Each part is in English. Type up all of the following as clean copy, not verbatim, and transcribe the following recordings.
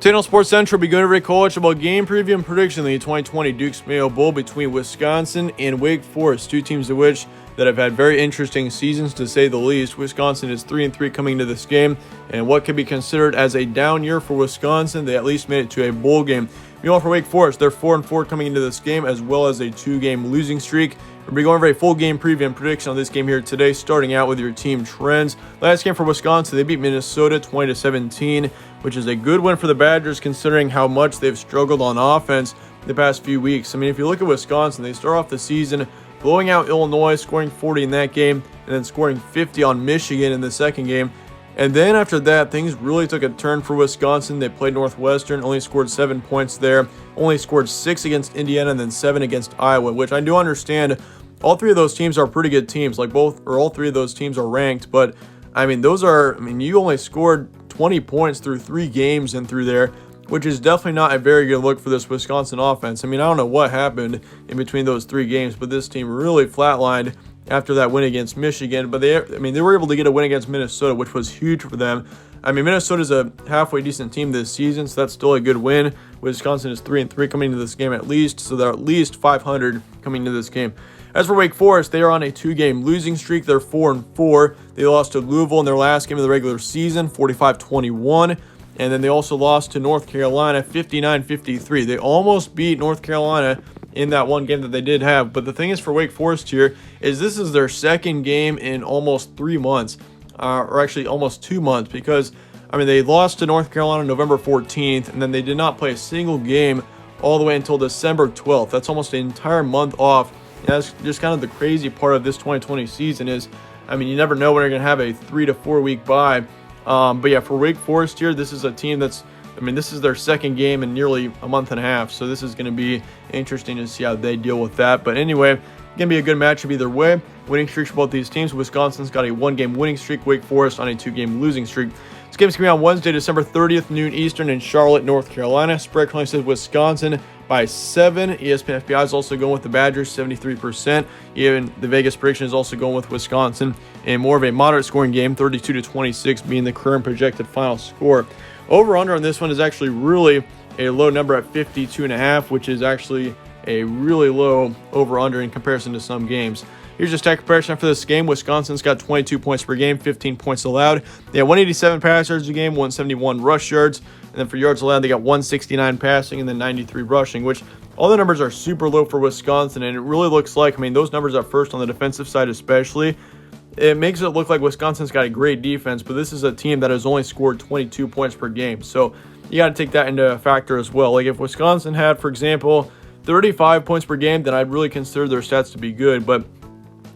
Channel Sports Central will be going over a college game preview and prediction of the 2020 Duke's Mayo Bowl between Wisconsin and Wake Forest, two teams of which that have had very interesting seasons to say the least. Wisconsin is 3-3 coming into this game, and what could be considered as a down year for Wisconsin, they at least made it to a bowl game. Meanwhile, for Wake Forest, they're 4-4 coming into this game, as well as a 2-game losing streak. We'll be going over a full game preview and prediction on this game here today, starting out with your team trends. Last game for Wisconsin, they beat Minnesota 20-17, which is a good win for the Badgers considering how much they've struggled on offense the past few weeks. I mean, if you look at Wisconsin, they start off the season blowing out Illinois, scoring 40 in that game, and then scoring 50 on Michigan in the second game. And then after that, things really took a turn for Wisconsin. They played Northwestern, only scored 7 points there, only scored 6 against Indiana, and then 7 against Iowa, which I do understand. All three of those teams are pretty good teams. All three of those teams are ranked, but I mean, you only scored 20 points through 3 games and through there, which is definitely not a very good look for this Wisconsin offense. I mean, I don't know what happened in between those 3 games, but this team really flatlined after that win against Michigan. But they were able to get a win against Minnesota, which was huge for them. I mean, Minnesota's a halfway decent team this season, so that's still a good win. Wisconsin is 3-3 coming into this game at least, so they're at least 500 coming into this game. As for Wake Forest, they are on a 2-game losing streak. They're 4-4. They lost to Louisville in their last game of the regular season, 45-21. And then they also lost to North Carolina, 59-53. They almost beat North Carolina in that one game that they did have. But the thing is for Wake Forest here is this is their second game in almost 3 months, or actually almost 2 months, because, I mean, they lost to North Carolina November 14th, and then they did not play a single game all the way until December 12th. That's almost an entire month off. And that's just kind of the crazy part of this 2020 season is, I mean, you never know when you're going to have a 3 to 4 week bye. But yeah, for Wake Forest here, this is a team that's, I mean, this is their second game in nearly a month and a half. So this is going to be interesting to see how they deal with that. But anyway, going to be a good matchup either way. Winning streaks for both these teams. Wisconsin's got a 1-game winning streak. Wake Forest on a 2-game losing streak. This game's going to be on Wednesday, December 30th, noon Eastern in Charlotte, North Carolina. Spread currently says Wisconsin by 7. ESPN FPI is also going with the Badgers, 73%. Even the Vegas prediction is also going with Wisconsin. And more of a moderate scoring game, 32-26 being the current projected final score. Over-under on this one is actually really a low number at 52.5, which is actually a really low over-under in comparison to some games. Here's your stat comparison for this game. Wisconsin's got 22 points per game, 15 points allowed. They have 187 pass yards a game, 171 rush yards. And then for yards allowed, they got 169 passing and then 93 rushing, which all the numbers are super low for Wisconsin. And it really looks like, I mean, those numbers at first on the defensive side especially, it makes it look like Wisconsin's got a great defense, but this is a team that has only scored 22 points per game. So you got to take that into factor as well. Like if Wisconsin had, for example, 35 points per game, then I'd really consider their stats to be good. But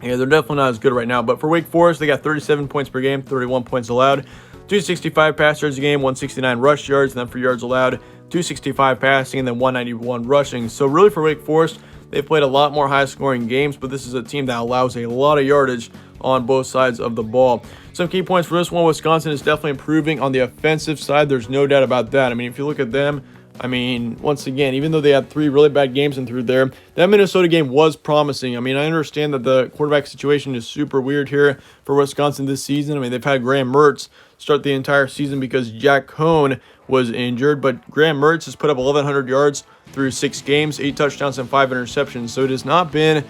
yeah, they're definitely not as good right now. But for Wake Forest, they got 37 points per game, 31 points allowed, 265 pass yards a game, 169 rush yards, and then for yards allowed, 265 passing, and then 191 rushing. So really for Wake Forest, they've played a lot more high-scoring games, but this is a team that allows a lot of yardage on both sides of the ball. Some key points for this one, Wisconsin is definitely improving on the offensive side. There's no doubt about that. I mean, if you look at them, I mean, once again, even though they had 3 really bad games in through there, that Minnesota game was promising. I mean, I understand that the quarterback situation is super weird here for Wisconsin this season. I mean, they've had Graham Mertz start the entire season because Jack Cohn was injured, but Graham Mertz has put up 1,100 yards through 6 games, 8 touchdowns and 5 interceptions. So it has not been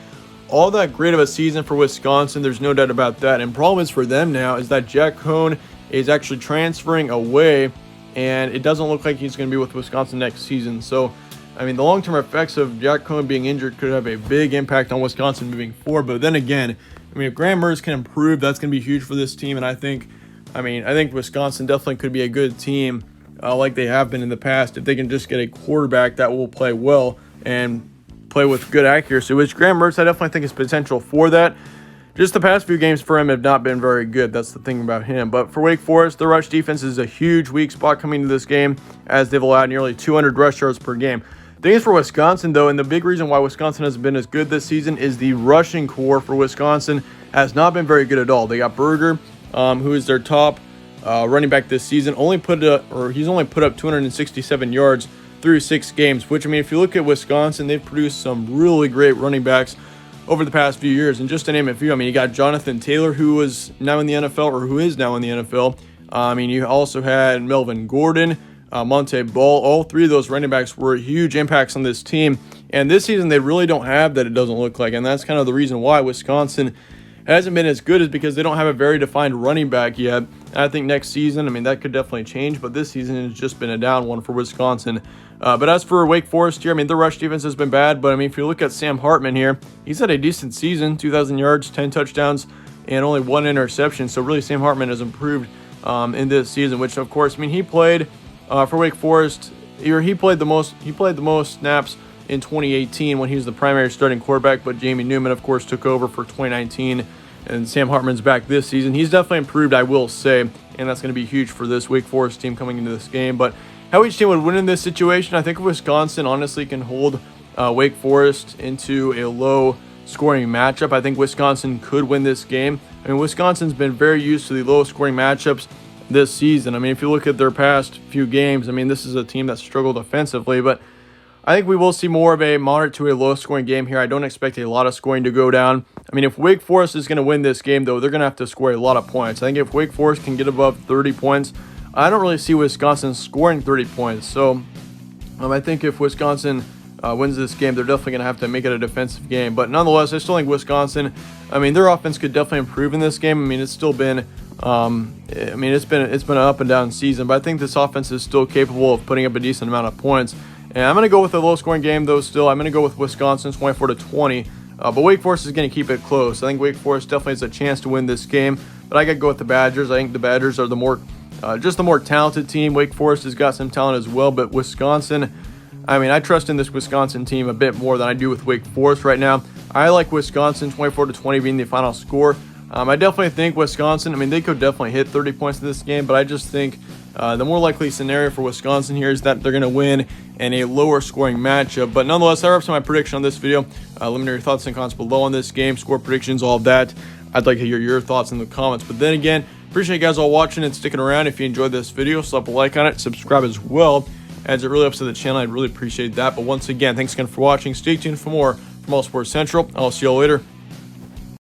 all that great of a season for Wisconsin. There's no doubt about that. And problem is for them now is that Jack Cohn is actually transferring away, and it doesn't look like he's going to be with Wisconsin next season. So, I mean, the long-term effects of Jack Cohn being injured could have a big impact on Wisconsin moving forward. But then again, I mean, if Graham Mertz can improve, that's going to be huge for this team. And I think Wisconsin definitely could be a good team like they have been in the past if they can just get a quarterback that will play well and play with good accuracy, which Graham Mertz, I definitely think is potential for that. Just the past few games for him have not been very good. That's the thing about him. But for Wake Forest, the rush defense is a huge weak spot coming into this game as they've allowed nearly 200 rush yards per game. The thing is for Wisconsin, though, and the big reason why Wisconsin hasn't been as good this season is the rushing core for Wisconsin has not been very good at all. They got Berger, who is their top running back this season. He's only put up 267 yards through 6 games, which, I mean, if you look at Wisconsin, they've produced some really great running backs over the past few years. And just to name a few, I mean, you got Jonathan Taylor, who is now in the NFL. I mean, you also had Melvin Gordon, Monte Ball. All three of those running backs were huge impacts on this team. And this season, they really don't have that, it doesn't look like. And that's kind of the reason why Wisconsin hasn't been as good, is because they don't have a very defined running back yet. And I think next season, I mean, that could definitely change. But this season has just been a down one for Wisconsin. But as for Wake Forest here, I mean, the rush defense has been bad. But, I mean, if you look at Sam Hartman here, he's had a decent season, 2,000 yards, 10 touchdowns, and only 1 interception. So, really, Sam Hartman has improved in this season, which, of course, I mean, he played for Wake Forest. He played the most snaps in 2018 when he was the primary starting quarterback, but Jamie Newman, of course, took over for 2019, and Sam Hartman's back this season. He's definitely improved, I will say, and that's going to be huge for this Wake Forest team coming into this game. But how each team would win in this situation, I think Wisconsin honestly can hold Wake Forest into a low-scoring matchup. I think Wisconsin could win this game. I mean, Wisconsin's been very used to the low-scoring matchups this season. I mean, if you look at their past few games, I mean, this is a team that struggled offensively, but I think we will see more of a moderate to a low-scoring game here. I don't expect a lot of scoring to go down. I mean, if Wake Forest is going to win this game, though, they're going to have to score a lot of points. I think if Wake Forest can get above 30 points, I don't really see Wisconsin scoring 30 points. So I think if Wisconsin wins this game, they're definitely going to have to make it a defensive game. But nonetheless, I still think Wisconsin, I mean, their offense could definitely improve in this game. I mean, it's still been it's been an up and down season, but I think this offense is still capable of putting up a decent amount of points. And I'm going to go with a low-scoring game, though, still. I'm going to go with Wisconsin 24-20. But Wake Forest is going to keep it close. I think Wake Forest definitely has a chance to win this game. But I got to go with the Badgers. I think the Badgers are the more talented team. Wake Forest has got some talent as well. But Wisconsin, I mean, I trust in this Wisconsin team a bit more than I do with Wake Forest right now. I like Wisconsin 24-20 being the final score. I definitely think Wisconsin, I mean, they could definitely hit 30 points in this game, but I just think the more likely scenario for Wisconsin here is that they're going to win in a lower scoring matchup. But nonetheless, that wraps up my prediction on this video. Let me know your thoughts and comments below on this game, score predictions, all of that. I'd like to hear your thoughts in the comments. But then again, appreciate you guys all watching and sticking around. If you enjoyed this video, slap a like on it, subscribe as well, as it really helps to the channel. I'd really appreciate that. But once again, thanks again for watching. Stay tuned for more from All Sports Central. I'll see you all later.